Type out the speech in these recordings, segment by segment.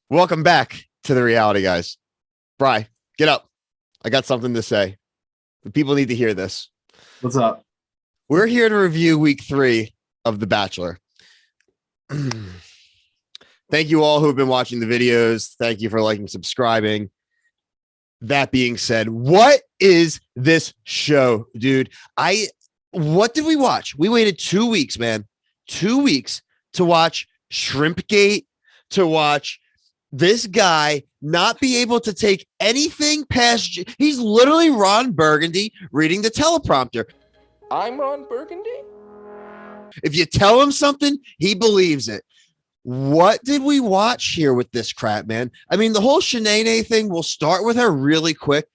Welcome back to the Reality Guys. Bri, get up. I got something to say. The people need to hear this. What's up? We're here to review week 3 of The Bachelor. Thank you all who have been watching the videos. Thank you for liking, subscribing. That being said, what is this show, dude? What did we watch? We waited 2 weeks, man. 2 weeks to watch Shrimpgate, to watch this guy not be able to take anything past. He's literally Ron Burgundy reading the teleprompter. I'm Ron Burgundy? If you tell him something, he believes it. What did we watch here with this crap, man? I mean, the whole Shanae thing, we'll start with her really quick.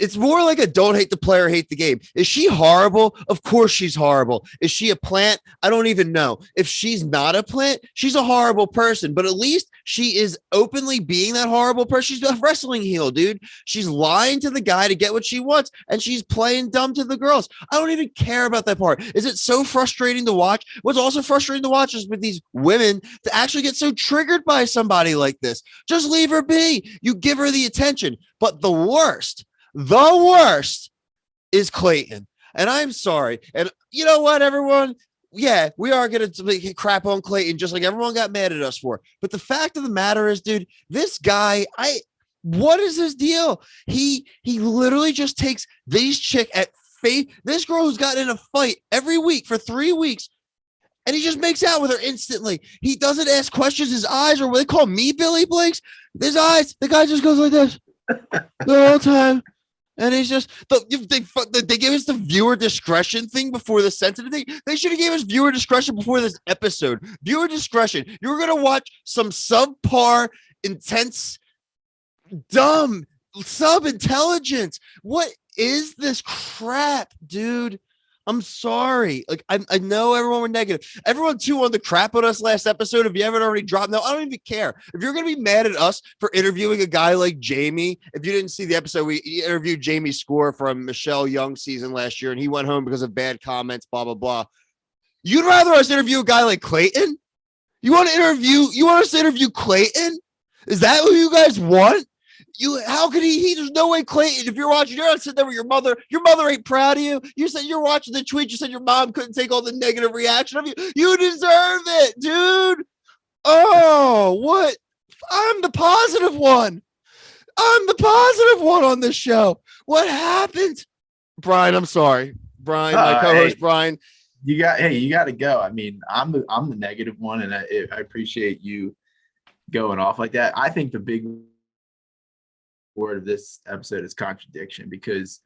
It's more like a don't hate the player, hate the game. Is she horrible? Of course she's horrible. Is she a plant? I don't even know. If she's not a plant, she's a horrible person, but at least she is openly being that horrible person. She's a wrestling heel, dude. She's lying to the guy to get what she wants, and she's playing dumb to the girls. I don't even care about that part. Is it so frustrating to watch? What's also frustrating to watch is with these women to actually get so triggered by somebody like this. Just leave her be. You give her the attention. But the worst is Clayton. And I'm sorry. And you know what, everyone? Yeah, we are going to crap on Clayton just like everyone got mad at us for. But the fact of the matter is, dude, this guy, what is his deal? He literally just takes these chick at faith. This girl who's gotten in a fight every week for 3 weeks, and he just makes out with her instantly. He doesn't ask questions. His eyes are what they call me Billy Blinks. His eyes, the guy just goes like this the whole time. And he's just, they gave us the viewer discretion thing before the sensitive thing. They should have gave us viewer discretion before this episode. Viewer discretion. You were going to watch some subpar, intense, dumb, sub-intelligence. What is this crap, dude? I'm sorry. Like, I know everyone were negative. Everyone too wanted to crap on us last episode. If you haven't already dropped, no, I don't even care. If you're going to be mad at us for interviewing a guy like Jamie, if you didn't see the episode, we interviewed Jamie Score from Michelle Young's season last year, and he went home because of bad comments, blah, blah, blah. You'd rather us interview a guy like Clayton? You want us to interview Clayton? Is that what you guys want? How could he? There's no way, Clayton. If you're watching, you're not sitting there with your mother. Your mother ain't proud of you. You said you're watching the tweet. You said your mom couldn't take all the negative reaction of you. You deserve it, dude. Oh, what? I'm the positive one. I'm the positive one on this show. What happened, Brian? I'm sorry, Brian. My co-host, Brian. You got to go. I mean, I'm the negative one, and I appreciate you going off like that. I think the big word of this episode is contradiction, because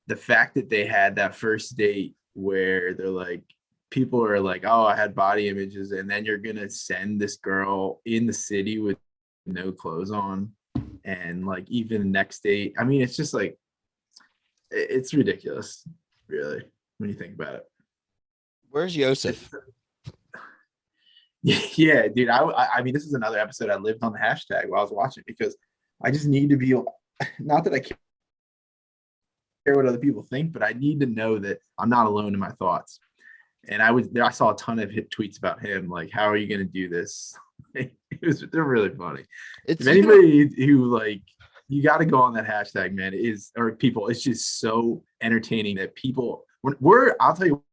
the fact that they had that first date where they're like, people are like, oh, I had body images, and then you're gonna send this girl in the city with no clothes on, and like even the next date, I mean, it's just like, it's ridiculous, really, when you think about it. Where's Yosef? Yeah, dude. I mean, this is another episode I lived on the hashtag while I was watching, because I just need to be, not that I care what other people think, but I need to know that I'm not alone in my thoughts. And I saw a ton of hit tweets about him, like, how are you going to do this? They're really funny. If anybody who, like, you got to go on that hashtag, man, or people, it's just so entertaining that people, I'll tell you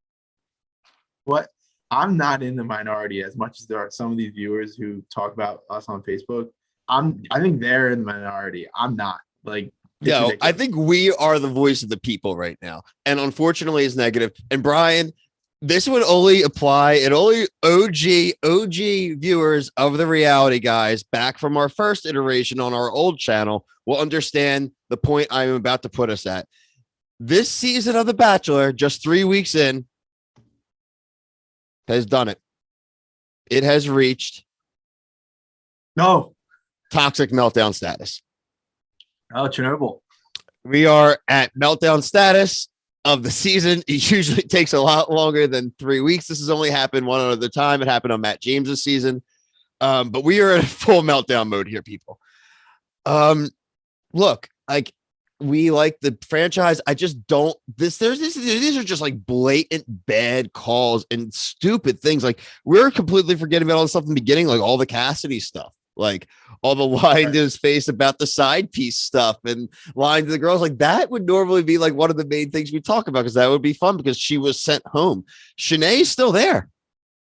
what, I'm not in the minority as much as there are some of these viewers who talk about us on Facebook. I think they're in the minority. I'm not. Like, no, I think we are the voice of the people right now. And unfortunately it's negative. And Brian, this would only apply, and only OG viewers of the Reality Guys back from our first iteration on our old channel will understand the point I'm about to put us at. This season of The Bachelor, just 3 weeks in, has done it. It has reached toxic meltdown status. Oh, Chernobyl. We are at meltdown status of the season. It usually takes a lot longer than 3 weeks. This has only happened one other time. It happened on Matt James's season. But we are in full meltdown mode here, people. Look, like, we like the franchise. I just don't. These are just like blatant bad calls and stupid things. Like, we're completely forgetting about all the stuff in the beginning, like all the Cassidy stuff. Like all the line to his face about the side piece stuff and lying to the girls. Like that would normally be like one of the main things we talk about because that would be fun because she was sent home. Shanae's still there.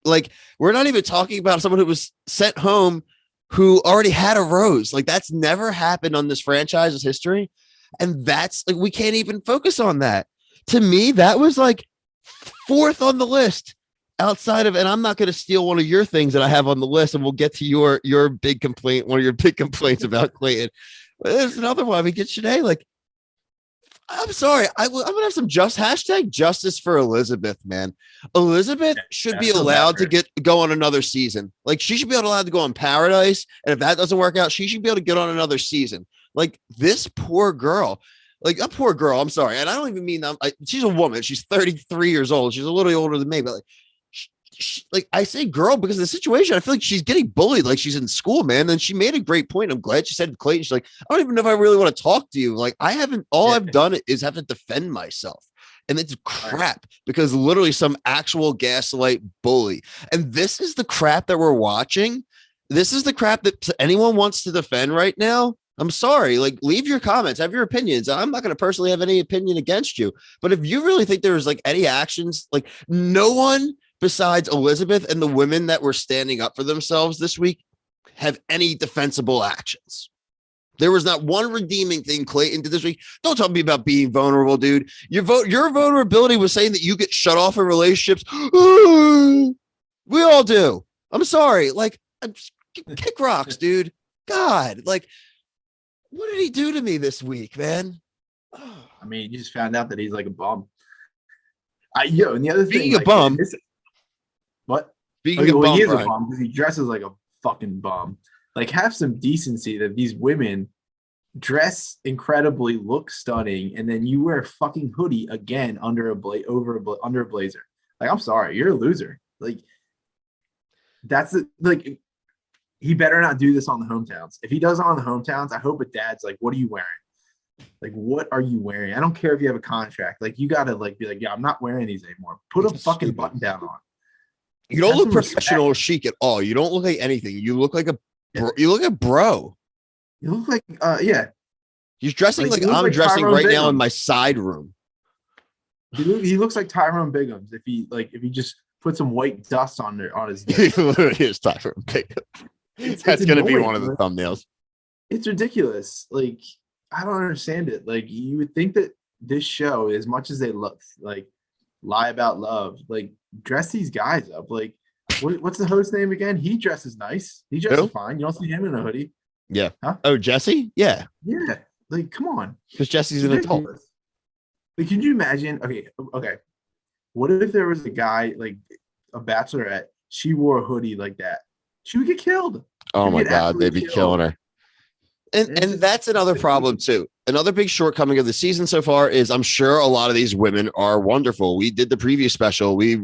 Like we're not even talking about someone who was sent home who already had a rose. Like that's never happened on this franchise's history. And that's like, we can't even focus on that. To me, that was like fourth on the list outside of, and I'm not going to steal one of your things that I have on the list and we'll get to your big complaint, one of your big complaints about Clayton. But there's another one. We get Shanae, like, I'm sorry. I'm going to have some hashtag justice for Elizabeth, man. Elizabeth should be allowed to go on another season. Like she should be allowed to go on Paradise. And if that doesn't work out, she should be able to get on another season. Like this poor girl, like a poor girl. I'm sorry. And I don't even mean she's a woman. She's 33 years old. She's a little older than me, but like, like I say girl because of the situation. I feel like she's getting bullied like she's in school, man. And she made a great point. I'm glad she said to Clayton, she's like, I don't even know if I really want to talk to you. Like I've done is have to defend myself. And it's crap because literally some actual gaslight bully. And this is the crap that we're watching. This is the crap that anyone wants to defend right now. I'm sorry, like leave your comments, have your opinions. I'm not going to personally have any opinion against you. But if you really think there's like any actions, like no one besides Elizabeth and the women that were standing up for themselves this week have any defensible actions. There was not one redeeming thing Clayton did this week. Don't talk to me about being vulnerable, dude. Your vulnerability was saying that you get shut off in relationships. We all do. I'm sorry. Like, kick rocks, dude. God, like, what did he do to me this week, man? I mean, you just found out that he's like a bum. And the other thing, being a bum. What? Being a bum, he is a bum because he dresses like a fucking bum. Like, have some decency that these women dress incredibly, look stunning, and then you wear a fucking hoodie again under a blazer. Like, I'm sorry, you're a loser. Like, he better not do this on the hometowns. If he does it on the hometowns, I hope a dad's like, what are you wearing? Like, what are you wearing? I don't care if you have a contract. Like, you gotta like be like, yeah, I'm not wearing these anymore. Put a fucking button down on. You don't look professional or chic at all. You don't look like anything. You look like you look like bro. You look like yeah. He's dressing like I'm dressing right now in my side room. He looks like Tyrone Biggums if he just put some white dust on his He literally is Tyrone Biggums. That's gonna be one of the thumbnails. It's ridiculous. Like, I don't understand it. Like, you would think that this show, as much as they lie about love, like dress these guys up. Like, what's the host name again? He dresses nice. He dresses fine. You don't see him in a hoodie. Yeah. Huh? Oh, Jesse? Yeah. Yeah. Like, come on. Because Jesse's an adult. Like, can you imagine? Okay. What if there was a guy, like a bachelorette, she wore a hoodie like that? She would get killed. Oh my God, they'd be killing her. And that's another problem too. Another big shortcoming of the season so far is I'm sure a lot of these women are wonderful. We did the preview special. We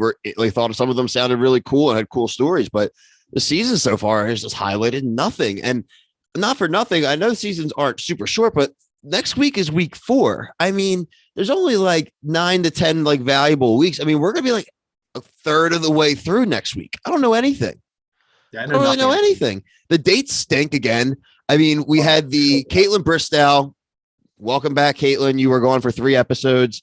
thought some of them sounded really cool and had cool stories, but the season so far has just highlighted nothing. And not for nothing, I know seasons aren't super short, but next week is week 4. I mean, there's only like 9 to 10 like valuable weeks. I mean, we're gonna be like a third of the way through next week. I don't know anything. I don't really know anything. The dates stink again. I mean, we had the Caitlin Bristow. Welcome back, Caitlin. You were gone for 3 episodes.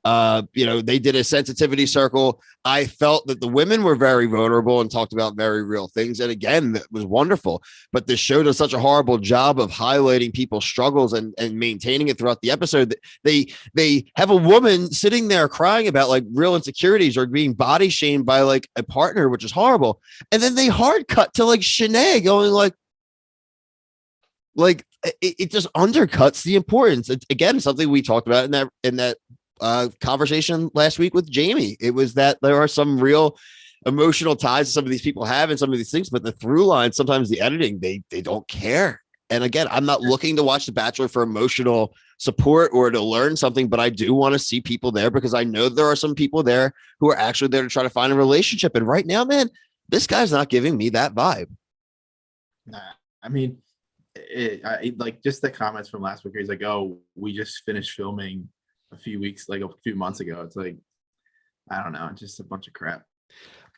They did a sensitivity circle. I felt that the women were very vulnerable and talked about very real things. And again, that was wonderful. But the show does such a horrible job of highlighting people's struggles and maintaining it throughout the episode. That they have a woman sitting there crying about like real insecurities or being body shamed by like a partner, which is horrible. And then they hard cut to like Shanae going like it just undercuts the importance. It's, again, something we talked about in that conversation last week with Jamie. It was that there are some real emotional ties that some of these people have and some of these things, but the through line, sometimes the editing, they don't care. And again, I'm not looking to watch The Bachelor for emotional support or to learn something, but I do want to see people there because I know there are some people there who are actually there to try to find a relationship. And right now, man, this guy's not giving me that vibe. Nah, I mean, like just the comments from last week. He's like, "Oh, we just finished filming a few months ago." It's like, I don't know, just a bunch of crap.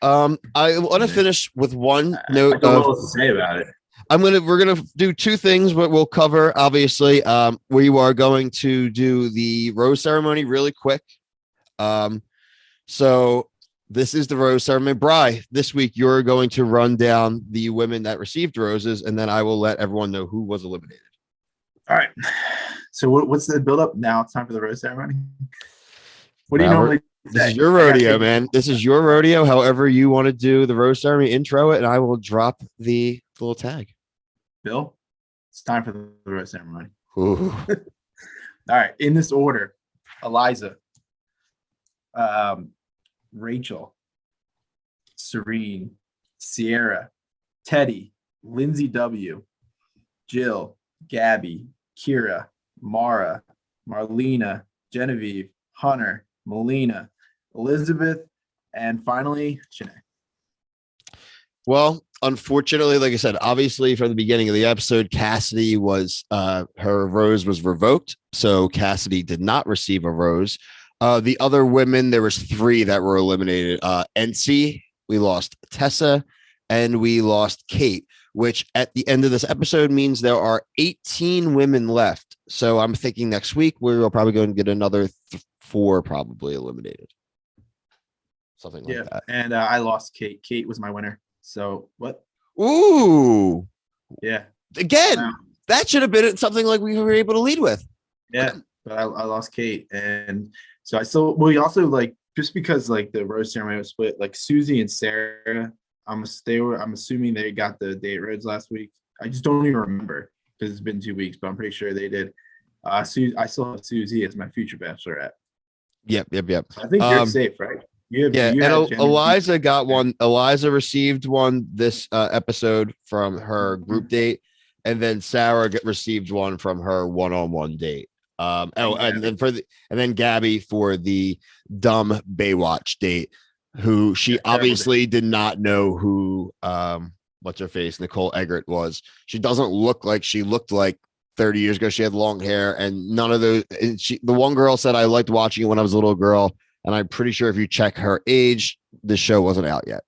I want to finish with one note. I don't know what to say about it. We're gonna do two things, but we'll cover obviously. We are going to do the rose ceremony really quick. So this is the rose ceremony. Bri, this week you're going to run down the women that received roses, and then I will let everyone know who was eliminated. All right. So what's the build up now? It's time for the rose ceremony. What do you normally This say? is your rodeo, man. This is your rodeo. However you want to do the rose ceremony, intro it, and I will drop the little tag. Bill, it's time for the rose ceremony. Ooh. All right. In this order, Eliza, Rachel, Serene, Sierra, Teddy, Lindsay W, Jill, Gabby, Kira, Mara, Marlena, Genevieve, Hunter, Melina, Elizabeth, and finally Shanae. Well, unfortunately, like I said, obviously from the beginning of the episode, Cassidy was her rose was revoked, so Cassidy did not receive a rose. The other women, there was 3 that were eliminated. NC, we lost Tessa, and we lost Kate, which at the end of this episode means there are 18 women left. So I'm thinking next week we'll probably go and get another 4 probably eliminated. Something like that. And I lost Kate. Kate was my winner. So what? Ooh. Yeah. Again, that should have been something like we were able to lead with. Yeah, but I lost Kate, and so we also like just because like the rose ceremony was split, like Susie and Sarah. I'm assuming they got the date rose last week. I just don't even remember because it's been 2 weeks, but I'm pretty sure they did. I still have Susie as my future bachelorette. Yep. I think you're safe, right? You and Eliza got one. Eliza received one this episode from her group date, and then Sarah received one from her one-on-one date. And then Gabby for the dumb Baywatch date, who she obviously did not know who what's her face Nicole Eggert was. She doesn't look like she looked like 30 years ago. She had long hair, and none of those. And the one girl said, "I liked watching it when I was a little girl." And I'm pretty sure if you check her age, the show wasn't out yet.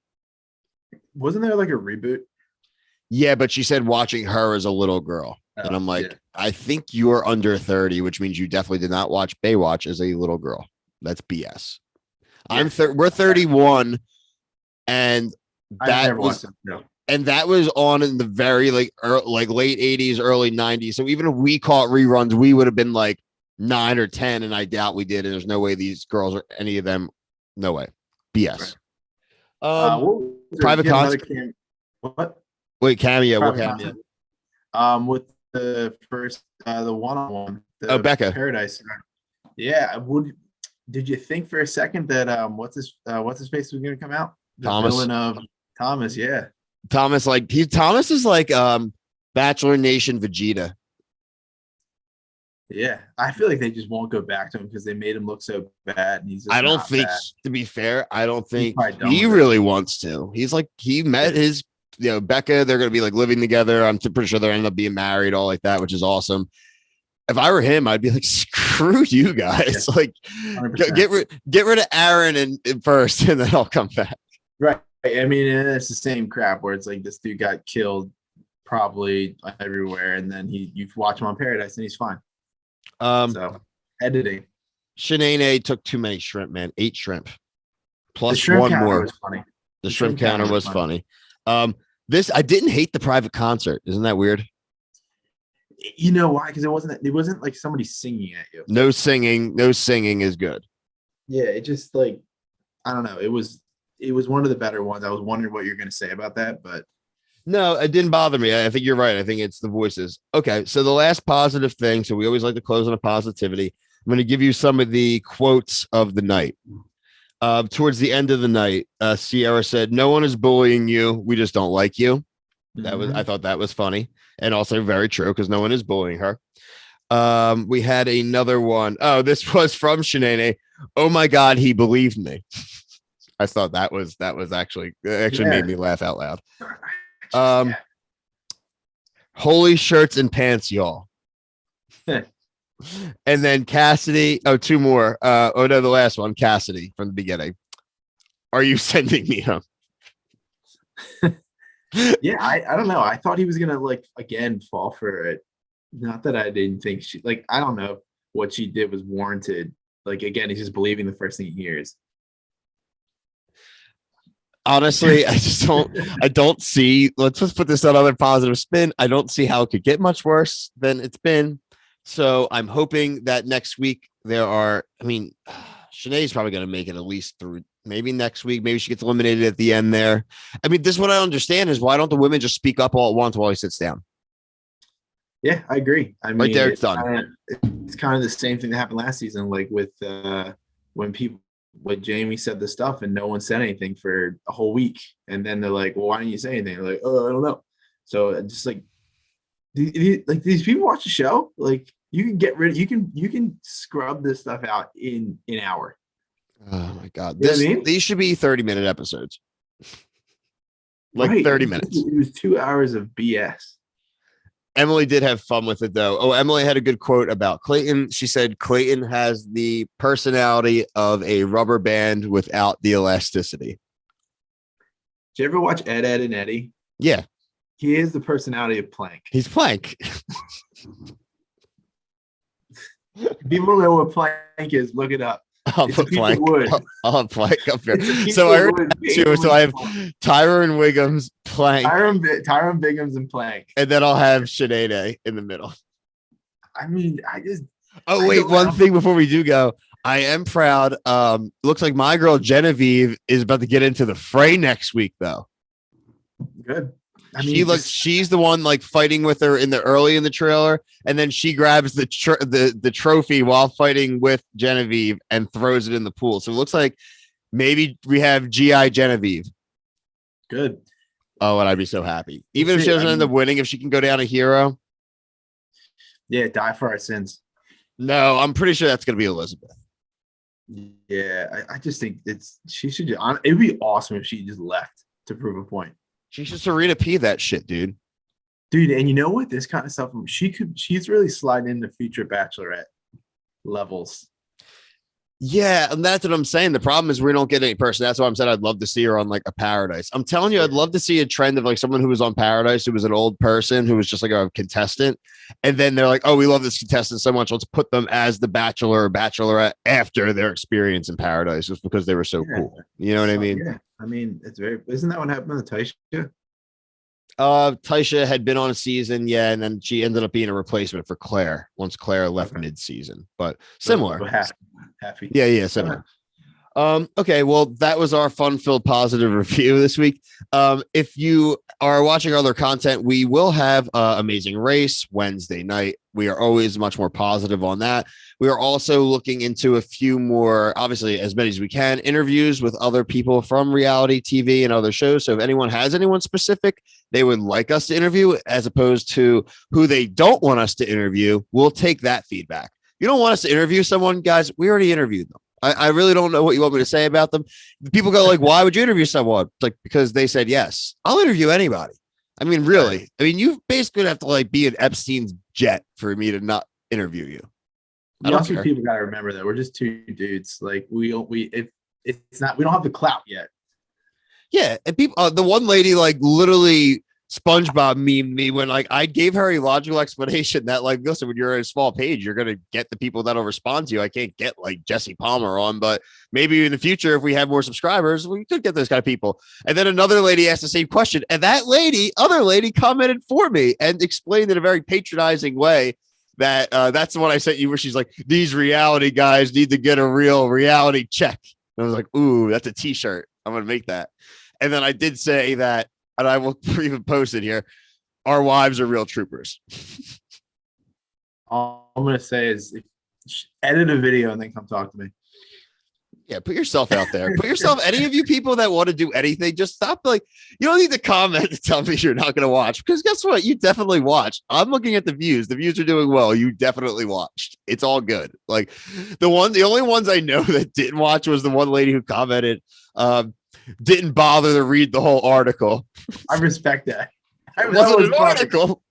Wasn't there like a reboot? Yeah, but she said watching her as a little girl. And I'm like, I think you're under 30, which means you definitely did not watch Baywatch as a little girl. That's BS. Yeah. We're 31, and that was on in the very like late 80s, early 90s. So even if we caught reruns, we would have been like 9 or 10, and I doubt we did. And there's no way these girls or any of them. No way. BS. Right. Private concert. What? Wait, cameo. What cameo? With the first, the one-on-one. Becca. Paradise. Yeah. Did you think for a second that what's his face was going to come out? The Thomas. Villain of Thomas. Yeah. Thomas, Thomas is like Bachelor Nation Vegeta. Yeah, I feel like they just won't go back to him because they made him look so bad. And he's just I don't think, bad. to be fair, I don't think he really wants to. He's like, he met his, Becca, they're going to be like living together. I'm pretty sure they're ending up being married, all like that, which is awesome. If I were him, I'd be like, screw you guys. Yeah, like, 100%. Get rid of Aaron and first, and then I'll come back. Right. I mean, it's the same crap where it's like this dude got killed probably everywhere, and then you watch him on Paradise, and he's fine. So editing. Shanae took too many shrimp, man. 8 shrimp. Plus shrimp one more. Was funny. The shrimp counter was funny. This I didn't hate the private concert. Isn't that weird? You know why? Because it wasn't like somebody singing at you. No singing is good. Yeah, it just like I don't know. It was one of the better ones. I was wondering what you're gonna say about that, but no, it didn't bother me. I think you're right. I think it's the voices. Okay, so the last positive thing. So we always like to close on a positivity. I'm going to give you some of the quotes of the night. Towards the end of the night, Sierra said, "No one is bullying you. We just don't like you." I thought that was funny and also very true because no one is bullying her. We had another one. Oh, this was from Shanae. "Oh my God, he believed me." I thought that was actually made me laugh out loud. Holy shirts and pants, y'all. And then Cassidy. Oh, 2 more. The last one, Cassidy from the beginning. "Are you sending me home?" Yeah, I don't know. I thought he was gonna like again fall for it. Not that I didn't think she like I don't know if what she did was warranted. Like again, he's just believing the first thing he hears. Honestly, I don't see, let's just put this on another positive spin. I don't see how it could get much worse than it's been. So I'm hoping that next week Shanae's probably going to make it at least through maybe next week. Maybe she gets eliminated at the end there. I mean, this is what I understand is why don't the women just speak up all at once while he sits down? Yeah, I agree. I mean, Right there, it's done. It's kind of the same thing that happened last season, like with when Jamie said the stuff and no one said anything for a whole week, and then they're like, "Well, why didn't you say anything?" They're like, "Oh, I don't know." So just like, these people watch the show, like you can get rid, you can scrub this stuff out in an hour. Oh my God, You know what I mean? These should be 30-minute episodes, like Right. 30 minutes. It was 2 hours of BS. Emily did have fun with it though. Oh, Emily had a good quote about Clayton. She said Clayton has the personality of a rubber band without the elasticity. Did you ever watch Ed, Ed, and Eddie? Yeah, He is the personality of Plank. he's Plank. People know what Plank is. Look it up. I'll It's a put piece of Plank. wood. I'll have Plank up here. It's a piece So of I heard wood that too. So I have Tyron Wiggums, Plank, Tyron Biggums and Plank. and then I'll have Shanae in the middle. I mean, I Oh I wait, don't one know. thing before we do go. I am proud. Looks like my girl Genevieve is about to get into the fray next week, though. Good. I mean, She's the one like fighting with her in the trailer, and then she grabs the trophy while fighting with Genevieve and throws it in the pool. So it looks like maybe we have GI Genevieve. good. Oh, and I'd be so happy. Even if she I doesn't end up mean- winning, if she can go down a hero. Yeah, die for our sins. No, I'm pretty sure that's going to be Elizabeth. Yeah, I just think she should. It'd be awesome if she just left to prove a point, She should Serena P that shit, dude. dude. And you know what? This kind of stuff, she's really sliding into future Bachelorette levels. Yeah, and that's what I'm saying. The problem is we don't get any person. That's why I'm saying I'd love to see her on like a Paradise. I'm telling you, I'd love to see a trend of like someone who was on Paradise who was an old person who was just like a contestant, and then they're like, "Oh, we love this contestant so much. Let's put them as the Bachelor or Bachelorette after their experience in Paradise, just because they were so Yeah. cool." You know what I mean? Yeah, I mean, isn't that what happened to Taisha? Taisha had been on a season, yeah, and then she ended up being a replacement for Claire once Claire left mid-season, but similar. Happy. Yeah, similar. Okay, well, that was our fun-filled positive review this week. If you are watching our other content, we will have Amazing Race Wednesday night. We are always much more positive on that. We are also looking into a few more, obviously, as many as we can, interviews with other people from reality TV and other shows. So if anyone has anyone specific they would like us to interview, as opposed to who they don't want us to interview, we'll take that feedback. You don't want us to interview someone, guys, we already interviewed them. I really don't know what you want me to say about them. People go like, why would you interview someone? It's like, because they said yes. I'll interview anybody. I mean, really. I mean, you basically have to like be an Epstein's jet for me to not interview you. I don't care. People got to remember that we're just two dudes. Like we don't have the clout yet. Yeah, and people, the one lady like literally SpongeBob memed me when like I gave her a logical explanation that like, listen, when you're a small page, you're gonna get the people that'll respond to you. I can't get like Jesse Palmer on, but maybe in the future, if we have more subscribers, we could get those kind of people. And then another lady asked the same question, and that other lady commented for me and explained in a very patronizing way that that's the one I sent you, where she's like, these reality guys need to get a real reality check. And I was like, ooh, that's a t-shirt. I'm gonna make that. And then I did say that, and I will even post it here, our wives are real troopers. All I'm going to say is edit a video and then come talk to me. Yeah, put yourself out there. Put yourself, any of you people that want to do anything, just stop. Like, you don't need to comment to tell me you're not going to watch, because guess what? You definitely watched. I'm looking at the views. The views are doing well. You definitely watched. It's all good. Like the only ones I know that didn't watch was the one lady who commented, didn't bother to read the whole article. I respect that. It wasn't an article.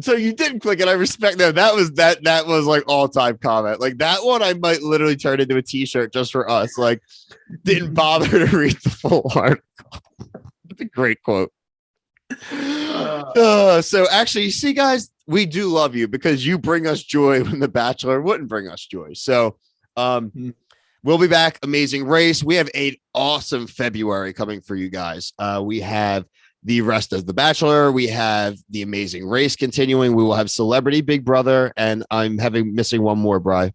So you didn't click it. I respect that. That was like all-time comment. Like that one I might literally turn into a t-shirt just for us. Like, didn't bother to read the full article. That's a great quote. So actually, you see, guys, we do love you because you bring us joy when The Bachelor wouldn't bring us joy. So we'll be back. Amazing Race. We have an awesome February coming for you guys. We have the rest of The Bachelor. We have the Amazing Race continuing. We will have Celebrity Big Brother, and I'm missing one more, Bri.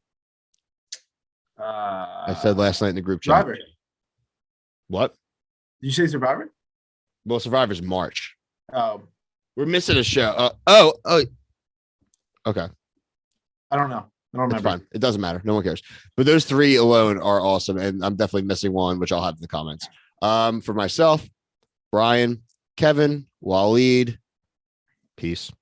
I said last night in the group chat. Survivor. What? Did you say Survivor? Well, Survivor's March. Oh, We're missing a show. Okay. I don't know. I don't It's remember. fine. It doesn't matter. No one cares. But those three alone are awesome. And I'm definitely missing one, which I'll have in the comments. For myself, Brian, Kevin, Waleed, peace.